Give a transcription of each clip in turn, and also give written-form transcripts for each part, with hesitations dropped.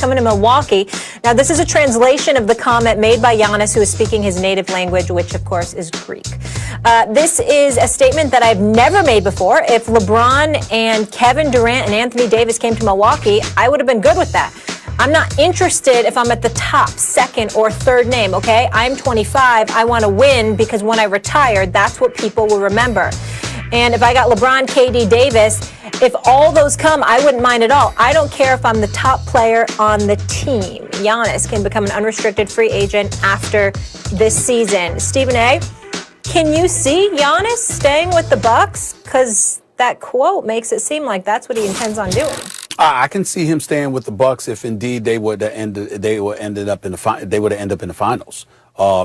coming to Milwaukee. Now, this is a translation of the comment made by Giannis, who is speaking his native language, which, of course, is Greek. This is a statement that I've never made before. If LeBron and Kevin Durant and Anthony Davis came to Milwaukee, I would have been good with that. I'm not interested if I'm at the top, second, or third name, okay? I'm 25. I want to win because when I retire, that's what people will remember. And if I got LeBron, KD, Davis, if all those come, I wouldn't mind at all. I don't care if I'm the top player on the team. Giannis can become an unrestricted free agent after this season. Stephen A., can you see Giannis staying with the Bucks? Because that quote makes it seem like that's what he intends on doing. I can see him staying with the Bucks if indeed they would have ended up in the finals.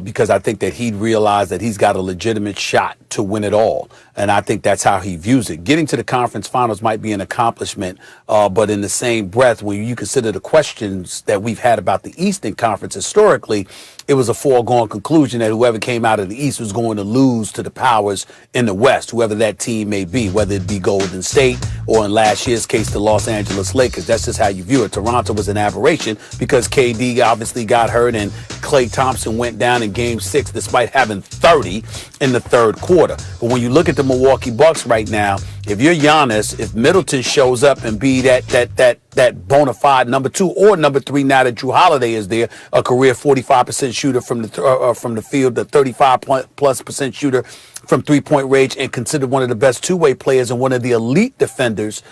Because I think that he'd realize that he's got a legitimate shot to win it all. And I think that's how he views it. Getting to the conference finals might be an accomplishment, but in the same breath, when you consider the questions that we've had about the Eastern Conference historically, it was a foregone conclusion that whoever came out of the East was going to lose to the powers in the West, whoever that team may be, whether it be Golden State or in last year's case, the Los Angeles Lakers. That's just how you view it. Toronto was an aberration because KD obviously got hurt and Klay Thompson went down in Game 6 despite having 30 in the third quarter. But when you look at the Milwaukee Bucks right now, if you're Giannis, if Middleton shows up and be that bona fide number 2 or number 3 now that Drew Holiday is there, a career 45% shooter from the field, the 35+% shooter from three-point range, and considered one of the best two-way players and one of the elite defenders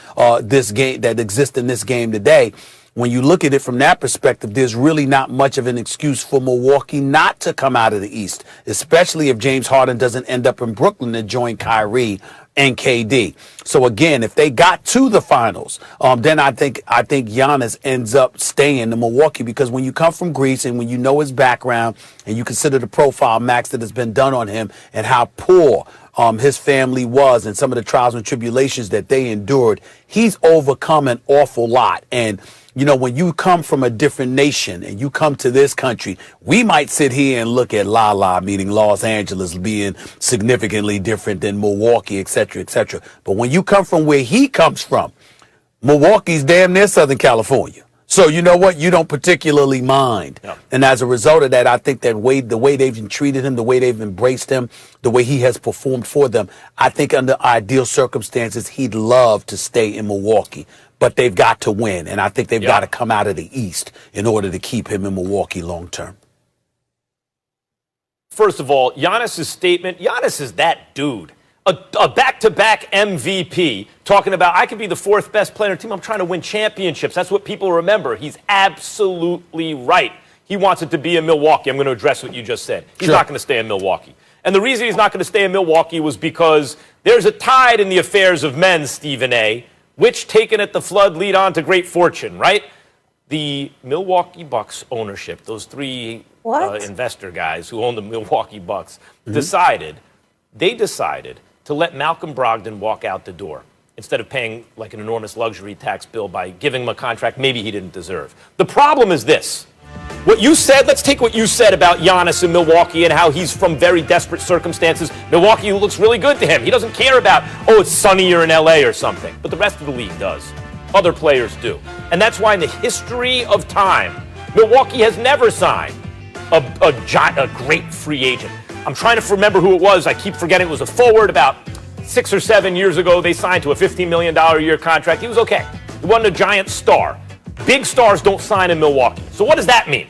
this game that exists in this game today. When you look at it from that perspective, there's really not much of an excuse for Milwaukee not to come out of the East, especially if James Harden doesn't end up in Brooklyn to join Kyrie and KD. So again, if they got to the finals, then I think Giannis ends up staying in Milwaukee, because when you come from Greece and when you know his background and you consider the profile, Max, that has been done on him and how poor his family was and some of the trials and tribulations that they endured, he's overcome an awful lot. And you know, when you come from a different nation and you come to this country, we might sit here and look at meaning Los Angeles, being significantly different than Milwaukee, et cetera, et cetera. But when you come from where he comes from, Milwaukee's damn near Southern California. So you know what? You don't particularly mind. Yeah. And as a result of that, I think that the way they've treated him, the way they've embraced him, the way he has performed for them, I think under ideal circumstances, he'd love to stay in Milwaukee. But they've got to win, and I think they've got to come out of the East in order to keep him in Milwaukee long term. First of all, Giannis' statement, Giannis is that dude. A back-to-back MVP talking about, I could be the 4th best player on the team. I'm trying to win championships. That's what people remember. He's absolutely right. He wants it to be in Milwaukee. I'm going to address what you just said. He's not going to stay in Milwaukee. And the reason he's not going to stay in Milwaukee was because there's a tide in the affairs of men, Stephen A., which, taken at the flood, lead on to great fortune, right? The Milwaukee Bucks ownership, those 3 investor guys who own the Milwaukee Bucks, decided to let Malcolm Brogdon walk out the door instead of paying like an enormous luxury tax bill by giving him a contract maybe he didn't deserve. The problem is this. What you said, let's take what you said about Giannis in Milwaukee and how he's from very desperate circumstances. Milwaukee looks really good to him. He doesn't care about, it's sunnier in LA or something. But the rest of the league does. Other players do. And that's why in the history of time, Milwaukee has never signed a great free agent. I'm trying to remember who it was. I keep forgetting. It was a forward about 6 or 7 years ago. They signed to a $15 million a year contract. He was okay. He wasn't a giant star. Big stars don't sign in Milwaukee. So what does that mean?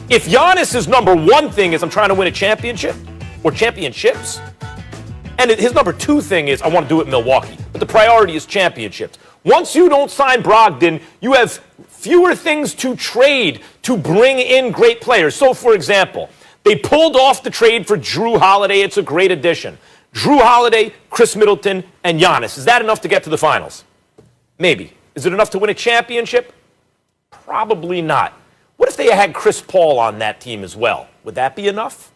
If Giannis' number 1 thing is I'm trying to win a championship or championships, and his number 2 thing is I want to do it in Milwaukee, but the priority is championships. Once you don't sign Brogdon, you have fewer things to trade to bring in great players. So, for example, they pulled off the trade for Drew Holiday. It's a great addition. Drew Holiday, Chris Middleton, and Giannis. Is that enough to get to the finals? Maybe. Is it enough to win a championship? Probably not. What if they had Chris Paul on that team as well? Would that be enough?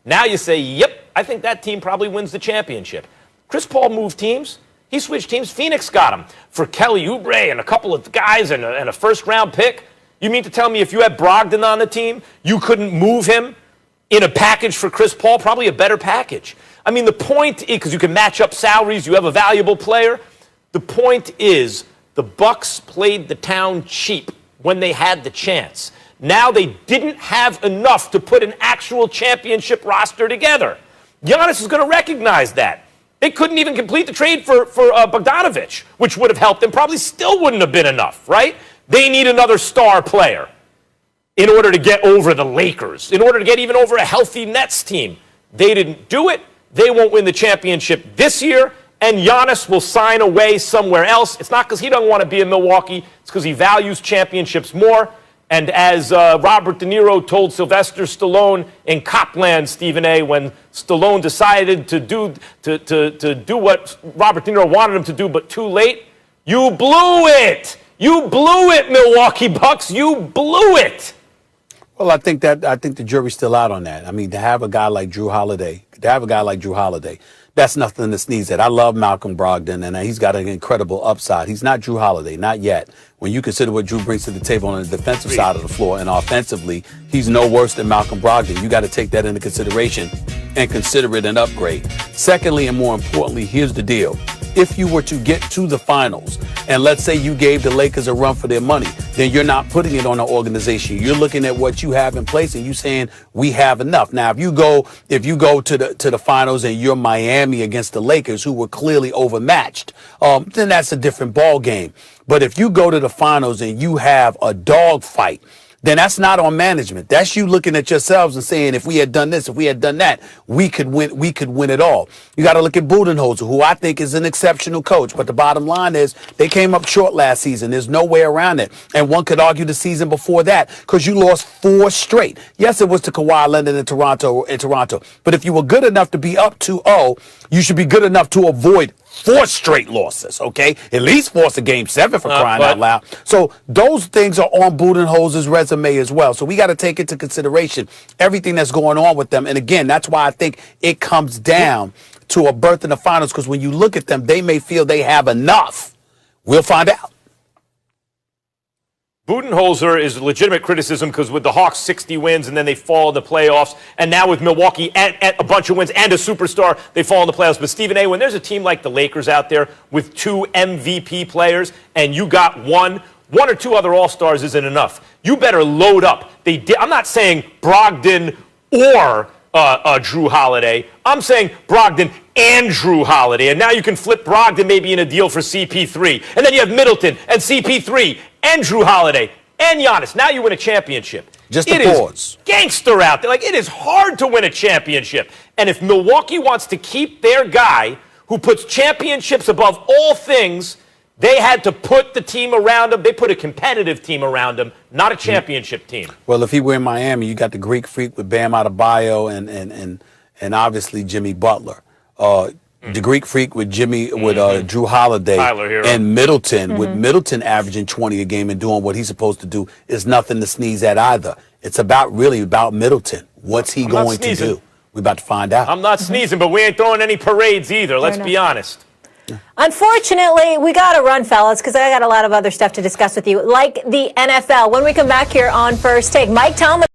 Now you say, yep, I think that team probably wins the championship. Chris Paul moved teams. He switched teams. Phoenix got him for Kelly Oubre and a couple of guys and a first-round pick. You mean to tell me if you had Brogdon on the team, you couldn't move him in a package for Chris Paul? Probably a better package. I mean, the point is, because you can match up salaries, you have a valuable player. The point is, the Bucks played the town cheap when they had the chance. Now they didn't have enough to put an actual championship roster together. Giannis is going to recognize that. They couldn't even complete the trade for Bogdanovich, which would have helped them. Probably still wouldn't have been enough, right? They need another star player in order to get over the Lakers, in order to get even over a healthy Nets team. They didn't do it. They won't win the championship this year, and Giannis will sign away somewhere else. It's not because he doesn't want to be in Milwaukee. It's because he values championships more. And as Robert De Niro told Sylvester Stallone in Copland, Stephen A., when Stallone decided to do what Robert De Niro wanted him to do, but too late, you blew it. You blew it, Milwaukee Bucks. You blew it. Well, I think the jury's still out on that. I mean, to have a guy like Drew Holiday, that's nothing to sneeze at. I love Malcolm Brogdon, and he's got an incredible upside. He's not Drew Holiday, not yet. When you consider what Drew brings to the table on the defensive side of the floor and offensively, he's no worse than Malcolm Brogdon. You got to take that into consideration and consider it an upgrade. Secondly, and more importantly, here's the deal. If you were to get to the finals, and let's say you gave the Lakers a run for their money, then you're not putting it on an organization. You're looking at what you have in place, and you saying we have enough. Now, if you go to the finals and you're Miami against the Lakers, who were clearly overmatched, then that's a different ball game. But if you go to the finals and you have a dog fight, then that's not on management. That's you looking at yourselves and saying, if we had done this, if we had done that, we could win it all. You got to look at Budenholzer, who I think is an exceptional coach. But the bottom line is they came up short last season. There's no way around it. And one could argue the season before that because you lost 4 straight. Yes, it was to Kawhi Leonard in Toronto. But if you were good enough to be up 2-0, you should be good enough to avoid 4 straight losses, okay? At least force a game 7 for crying out loud. So those things are on Budenholzer's resume as well. So we got to take into consideration everything that's going on with them. And again, that's why I think it comes down to a berth in the finals, because when you look at them, they may feel they have enough. We'll find out. Budenholzer is legitimate criticism because with the Hawks 60 wins and then they fall in the playoffs, and now with Milwaukee and a bunch of wins and a superstar, they fall in the playoffs. But Stephen A., when there's a team like the Lakers out there with 2 MVP players and you got one or 2 other All-Stars isn't enough. You better load up. I'm not saying Brogdon or Drew Holiday. I'm saying Brogdon and Drew Holiday. And now you can flip Brogdon maybe in a deal for CP3. And then you have Middleton and CP3 and Drew Holiday and Giannis. Now you win a championship. Just the It is gangster out there. Like, it is hard to win a championship. And if Milwaukee wants to keep their guy who puts championships above all things, they had to put the team around him. They put a competitive team around him, not a championship team. Well, if he were in Miami, you got the Greek Freak with Bam Adebayo and obviously Jimmy Butler. The Greek Freak with Drew Holiday and Middleton, with Middleton averaging 20 a game and doing what he's supposed to do, is nothing to sneeze at either. It's really about Middleton. What's he going to do? We're about to find out. I'm not sneezing, but we ain't throwing any parades either. Let's be honest. Unfortunately, we got to run, fellas, because I got a lot of other stuff to discuss with you, like the NFL. When we come back here on First Take, Mike Tomlin.